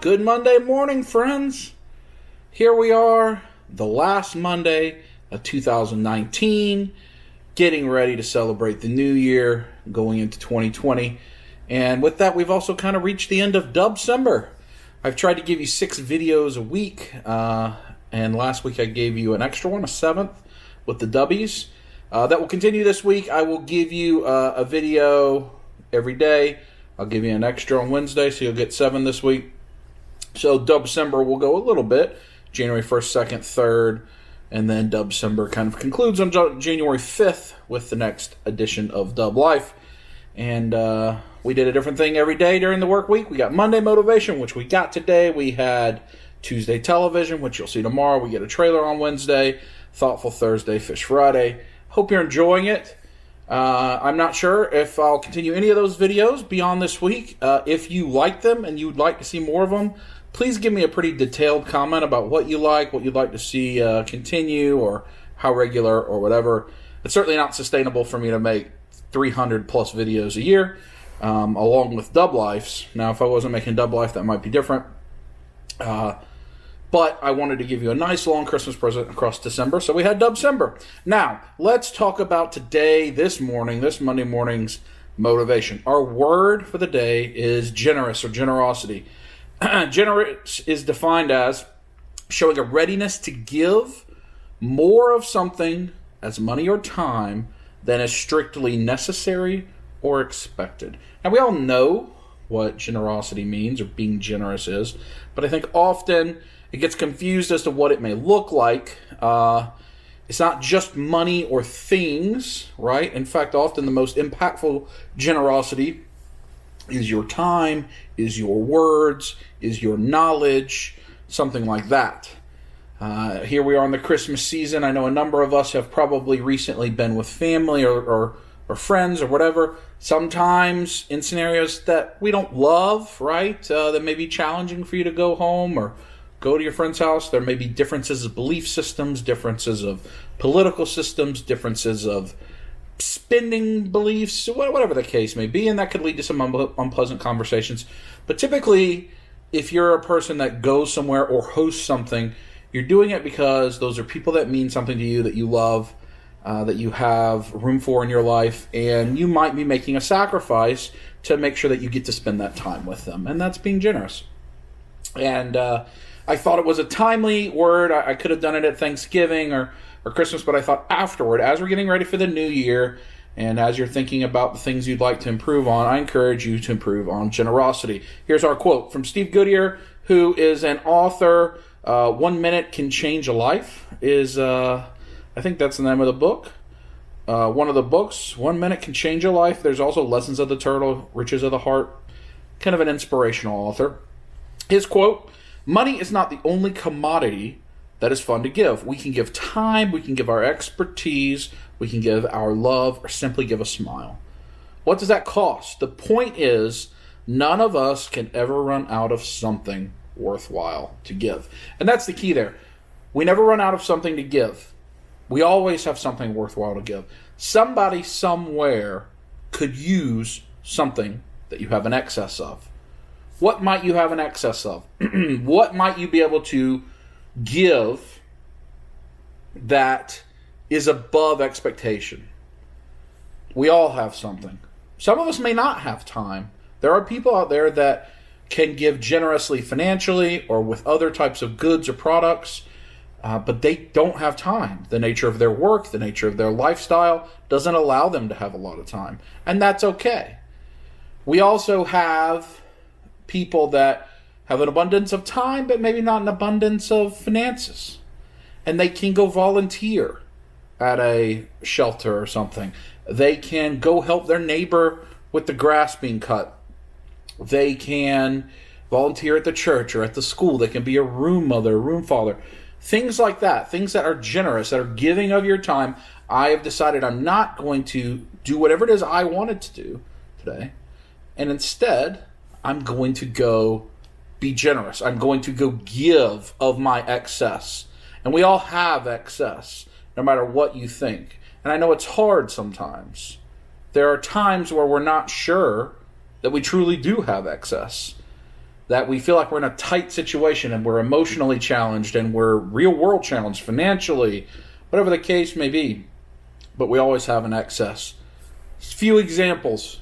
Good Monday morning, friends. Here we are, the last Monday of 2019, getting ready to celebrate the new year, going into 2020. And with that, we've also kind of reached the end of Dubcember. I've tried to give you 6 videos a week, and last week I gave you an extra one, a 7th, with the Dubbies. That will continue this week. I will give you a video every day. I'll give you an extra on Wednesday, so you'll get 7 this week. So Dubcember will go a little bit, January 1st, 2nd, 3rd, and then Dubcember kind of concludes on January 5th with the next edition of Dub Life. And we did a different thing every day during the work week. We got Monday Motivation, which we got today. We had Tuesday Television, which you'll see tomorrow. We get a trailer on Wednesday. Thoughtful Thursday, Fish Friday. Hope you're enjoying it. I'm not sure if I'll continue any of those videos beyond this week. If you like them and you'd like to see more of them, please give me a pretty detailed comment about what you like, what you'd like to see continue, or how regular, or whatever. It's certainly not sustainable for me to make 300 plus videos a year, along with Dub Lifes. Now, if I wasn't making Dub Life, that might be different. But I wanted to give you a nice long Christmas present across December, so we had Dubcember. Now, let's talk about today, this morning, this Monday morning's motivation. Our word for the day is generous, or generosity. Generous is defined as showing a readiness to give more of something as money or time than is strictly necessary or expected. Now, we all know what generosity means, or being generous is, but I think often it gets confused as to what it may look like. It's not just money or things, right? In fact, often the most impactful generosity is your time, is your words, is your knowledge, something like that. Here we are in the Christmas season. I know a number of us have probably recently been with family or friends or whatever. Sometimes in scenarios that we don't love, right? That may be challenging for you to go home or go to your friend's house. There may be differences of belief systems, differences of political systems, differences of spending beliefs, whatever the case may be, and that could lead to some unpleasant conversations. But typically, if you're a person that goes somewhere or hosts something, you're doing it because those are people that mean something to you, that you love, that you have room for in your life, and you might be making a sacrifice to make sure that you get to spend that time with them, and that's being generous. And I thought it was a timely word. I could have done it at Thanksgiving or Christmas, but I thought afterward, as we're getting ready for the new year, and as you're thinking about the things you'd like to improve on, I encourage you to improve on generosity. Here's our quote from Steve Goodier, who is an author. 1 minute can change a life is, I think that's the name of the book. One of the books, 1 minute can change a life. There's also Lessons of the Turtle, Riches of the Heart, kind of an inspirational author. His quote, "Money is not the only commodity that is fun to give. We can give time, we can give our expertise, we can give our love, or simply give a smile. What does that cost? The point is, none of us can ever run out of something worthwhile to give." And that's the key there. We never run out of something to give. We always have something worthwhile to give. Somebody somewhere could use something that you have an excess of. What might you have an excess of? What might you be able to give that is above expectation? We all have something. Some of us may not have time. There are people out there that can give generously financially or with other types of goods or products, but they don't have time. The nature of their work, the nature of their lifestyle doesn't allow them to have a lot of time, and that's okay. We also have people that have an abundance of time, but maybe not an abundance of finances. And they can go volunteer at a shelter or something. They can go help their neighbor with the grass being cut. They can volunteer at the church or at the school. They can be a room mother, room father. Things like that. Things that are generous, that are giving of your time. I have decided I'm not going to do whatever it is I wanted to do today. And instead, I'm going to go be generous. I'm going to go give of my excess. And we all have excess, no matter what you think. And I know it's hard sometimes. There are times where we're not sure that we truly do have excess. that we feel like we're in a tight situation and we're emotionally challenged and we're real world challenged financially, whatever the case may be, but we always have an excess. Few examples.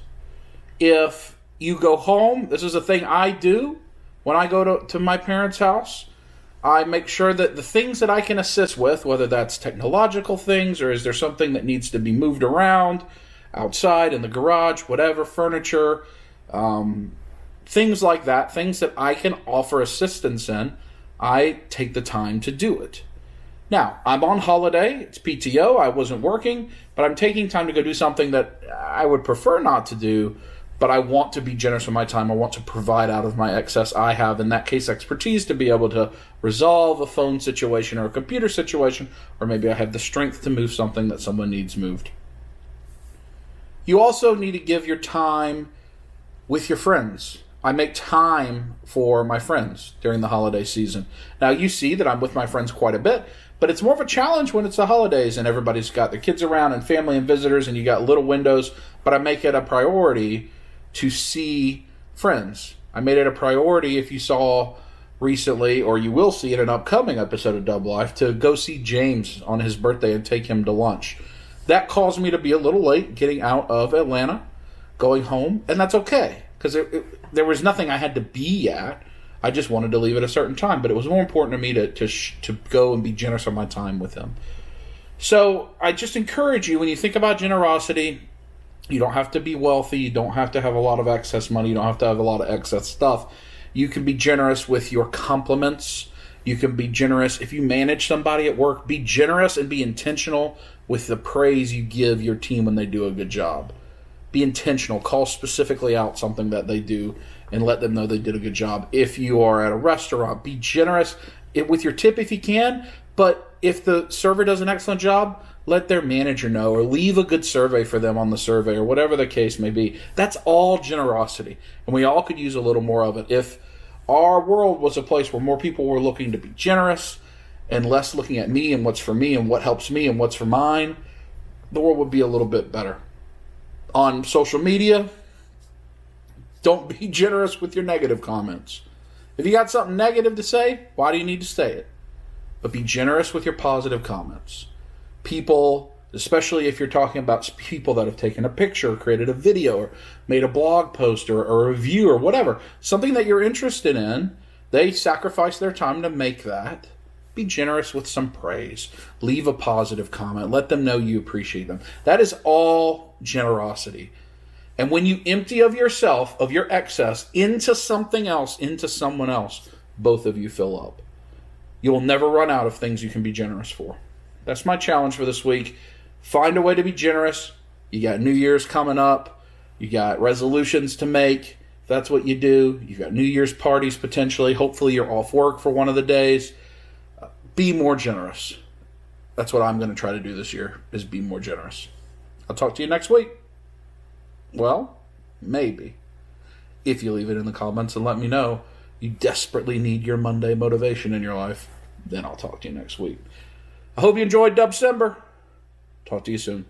If you go home, this is a thing I do when I go to my parents' house. I make sure that the things that I can assist with, whether that's technological things or is there something that needs to be moved around outside in the garage, whatever, furniture, things like that, things that I can offer assistance in, I take the time to do it. Now, I'm on holiday, it's PTO, I wasn't working, but I'm taking time to go do something that I would prefer not to do, but I want to be generous with my time. I want to provide out of my excess. I have, in that case, expertise to be able to resolve a phone situation or a computer situation, or maybe I have the strength to move something that someone needs moved. You also need to give your time with your friends. I make time for my friends during the holiday season. Now, you see that I'm with my friends quite a bit, but it's more of a challenge when it's the holidays and everybody's got their kids around and family and visitors and you got little windows, but I make it a priority to see friends. I made it a priority, if you saw recently, or you will see in an upcoming episode of Dub Life, to go see James on his birthday and take him to lunch. That caused me to be a little late getting out of Atlanta, going home, and that's okay, because there was nothing I had to be at. I just wanted to leave at a certain time, but it was more important to me to go and be generous on my time with him. So I just encourage you, when you think about generosity, you don't have to be wealthy. You don't have to have a lot of excess money. You don't have to have a lot of excess stuff. You can be generous with your compliments. You can be generous if you manage somebody at work. Be generous and be intentional with the praise you give your team when they do a good job. Be intentional. Call specifically out something that they do and let them know they did a good job. If you are at a restaurant, be generous with your tip if you can. But if the server does an excellent job, let their manager know, or leave a good survey for them on the survey, or whatever the case may be. That's all generosity, and we all could use a little more of it. If our world was a place where more people were looking to be generous and less looking at me and what's for me and what helps me and what's for mine, the world would be a little bit better. On social media, don't be generous with your negative comments. If you got something negative to say, why do you need to say it? But be generous with your positive comments. People, especially if you're talking about people that have taken a picture, or created a video, or made a blog post, or a review, or whatever, something that you're interested in, they sacrifice their time to make that. Be generous with some praise. Leave a positive comment. Let them know you appreciate them. That is all generosity. And when you empty of yourself, of your excess, into something else, into someone else, both of you fill up. You will never run out of things you can be generous for. That's my challenge for this week. Find a way to be generous. You got New Year's coming up. You got resolutions to make. If that's what you do. You've got New Year's parties potentially. Hopefully you're off work for one of the days. Be more generous. That's what I'm going to try to do this year, is be more generous. I'll talk to you next week. Well, maybe. If you leave it in the comments and let me know you desperately need your Monday motivation in your life, then I'll talk to you next week. I hope you enjoyed Dubcember. Talk to you soon.